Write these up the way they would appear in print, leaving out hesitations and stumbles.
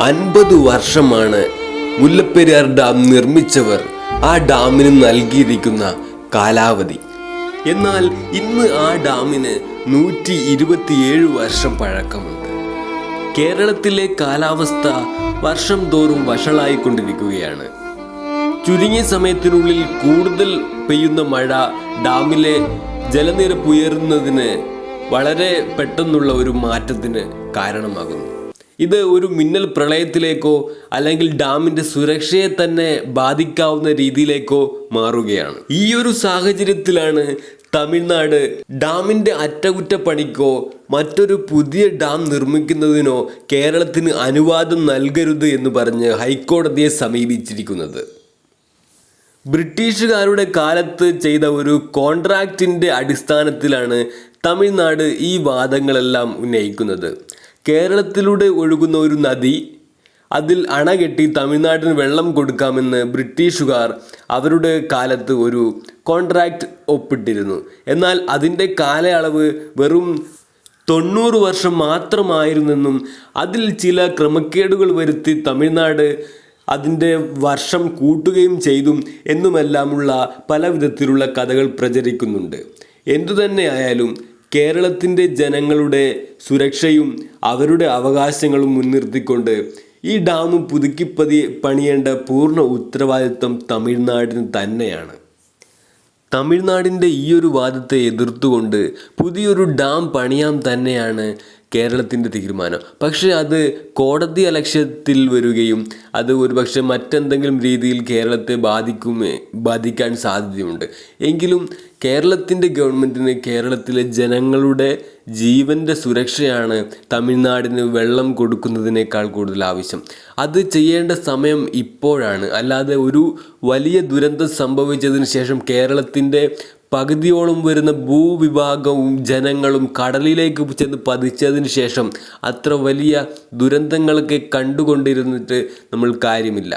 50 വർഷമാണ് മുല്ലപ്പെരിയാർ ഡാം നിർമ്മിച്ചവർ ആ ഡാമിന് നൽകിയിരിക്കുന്ന കാലാവധി. എന്നാൽ ഇന്ന് ആ ഡാമിന് 127 വർഷം പഴക്കമുണ്ട്. കേരളത്തിലെ കാലാവസ്ഥ വർഷം തോറും വഷളായിക്കൊണ്ടിരിക്കുകയാണ്. ചുരുങ്ങിയ സമയത്തിനുള്ളിൽ കൂടുതൽ പെയ്യുന്ന മഴ ഡാമിലെ ജലനിരപ്പ് ഉയരുന്നതിന് വളരെ പെട്ടെന്നുള്ള ഒരു മാറ്റത്തിന് കാരണമാകുന്നു. ഇത് ഒരു മിന്നൽ പ്രളയത്തിലേക്കോ അല്ലെങ്കിൽ ഡാമിൻ്റെ സുരക്ഷയെ തന്നെ ബാധിക്കാവുന്ന രീതിയിലേക്കോ മാറുകയാണ്. ഈ ഒരു സാഹചര്യത്തിലാണ് തമിഴ്നാട് ഡാമിൻ്റെ അറ്റകുറ്റപ്പണിക്കോ മറ്റൊരു പുതിയ ഡാം നിർമ്മിക്കുന്നതിനോ കേരളത്തിന് അനുവാദം നൽകരുത് എന്ന് പറഞ്ഞ് ഹൈക്കോടതിയെ സമീപിച്ചിരിക്കുന്നത്. ബ്രിട്ടീഷുകാരുടെ കാലത്ത് ചെയ്ത ഒരു കോൺട്രാക്റ്റിൻ്റെ അടിസ്ഥാനത്തിലാണ് തമിഴ്നാട് ഈ വാദങ്ങളെല്ലാം ഉന്നയിക്കുന്നത്. കേരളത്തിലൂടെ ഒഴുകുന്ന ഒരു നദി, അതിൽ അണ കെട്ടി തമിഴ്നാടിന് വെള്ളം കൊടുക്കാമെന്ന് ബ്രിട്ടീഷുകാർ അവരുടെ കാലത്ത് ഒരു കോൺട്രാക്റ്റ് ഒപ്പിട്ടിരുന്നു. എന്നാൽ അതിൻ്റെ കാലയളവ് വെറും 90 വർഷം മാത്രമായിരുന്നെന്നും അതിൽ ചില ക്രമക്കേടുകൾ വരുത്തി തമിഴ്നാട് അതിൻ്റെ വർഷം കൂട്ടുകയും ചെയ്തു എന്നുമെല്ലാമുള്ള പല വിധത്തിലുള്ള കഥകൾ പ്രചരിക്കുന്നുണ്ട്. എന്തുതന്നെയായാലും കേരളത്തിൻ്റെ ജനങ്ങളുടെ സുരക്ഷയും അവരുടെ അവകാശങ്ങളും മുൻനിർത്തിക്കൊണ്ട് ഈ ഡാം പുതുക്കി പണിയേണ്ട പൂർണ്ണ ഉത്തരവാദിത്വം തമിഴ്നാടിന് തന്നെയാണ്. തമിഴ്നാടിൻ്റെ ഈ ഒരു വാദത്തെ എതിർത്തുകൊണ്ട് പുതിയൊരു ഡാം പണിയാൻ തന്നെയാണ് കേരളത്തിൻ്റെ തീരുമാനം. പക്ഷേ അത് കോടതി അലക്ഷ്യത്തിൽ വരികയും അത് ഒരുപക്ഷെ മറ്റെന്തെങ്കിലും രീതിയിൽ കേരളത്തെ ബാധിക്കാൻ സാധ്യതയുണ്ട്. എങ്കിലും കേരളത്തിൻ്റെ ഗവൺമെൻറ്റിന് കേരളത്തിലെ ജനങ്ങളുടെ ജീവൻ്റെ സുരക്ഷയാണ് തമിഴ്നാടിന് വെള്ളം കൊടുക്കുന്നതിനേക്കാൾ കൂടുതൽ ആവശ്യം. അത് ചെയ്യേണ്ട സമയം ഇപ്പോഴാണ്. അല്ലാതെ ഒരു വലിയ ദുരന്തം സംഭവിച്ചതിന് ശേഷം കേരളത്തിൻ്റെ പകുതിയോളം വരുന്ന ഭൂവിഭാഗവും ജനങ്ങളും കടലിലേക്ക് ചെന്ന് പതിച്ചതിന് ശേഷം അത്ര വലിയ ദുരന്തങ്ങളൊക്കെ കണ്ടുകൊണ്ടിരുന്നിട്ട് നമ്മൾ കാര്യമില്ല.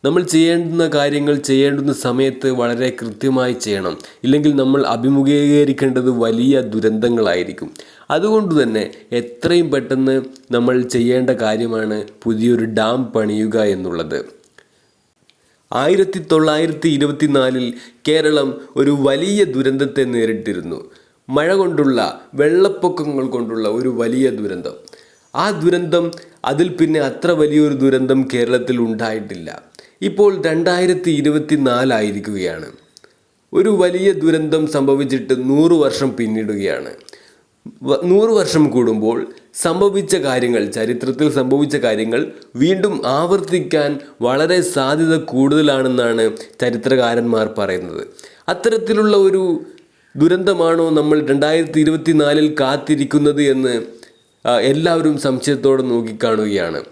നമ്മൾ ചെയ്യേണ്ടുന്ന കാര്യങ്ങൾ ചെയ്യേണ്ടുന്ന സമയത്ത് വളരെ കൃത്യമായി ചെയ്യണം. ഇല്ലെങ്കിൽ നമ്മൾ അഭിമുഖീകരിക്കേണ്ടത് വലിയ ദുരന്തങ്ങളായിരിക്കും. അതുകൊണ്ട് തന്നെ എത്രയും പെട്ടെന്ന് നമ്മൾ ചെയ്യേണ്ട കാര്യമാണ് പുതിയൊരു ഡാം പണിയുക എന്നുള്ളത്. 1924 കേരളം ഒരു വലിയ ദുരന്തത്തെ നേരിട്ടിരുന്നു. മഴ കൊണ്ടുള്ള, വെള്ളപ്പൊക്കങ്ങൾ കൊണ്ടുള്ള ഒരു വലിയ ദുരന്തം. ആ ദുരന്തം അതിൽ പിന്നെ അത്ര വലിയൊരു ദുരന്തം കേരളത്തിൽ ഉണ്ടായിട്ടില്ല. ഇപ്പോൾ 2024 ആയിരിക്കുകയാണ്. ഒരു വലിയ ദുരന്തം സംഭവിച്ചിട്ട് 100 വർഷം പിന്നിടുകയാണ്. 100 വർഷം കൂടുമ്പോൾ സംഭവിച്ച കാര്യങ്ങൾ, ചരിത്രത്തിൽ സംഭവിച്ച കാര്യങ്ങൾ വീണ്ടും ആവർത്തിക്കാൻ വളരെ സാധ്യത കൂടുതലാണെന്നാണ് ചരിത്രകാരന്മാർ പറയുന്നത്. അത്തരത്തിലുള്ള ഒരു ദുരന്തമാണോ നമ്മൾ 2024 കാത്തിരിക്കുന്നത് എന്ന് എല്ലാവരും സംശയത്തോടെ നോക്കിക്കാണുകയാണ്.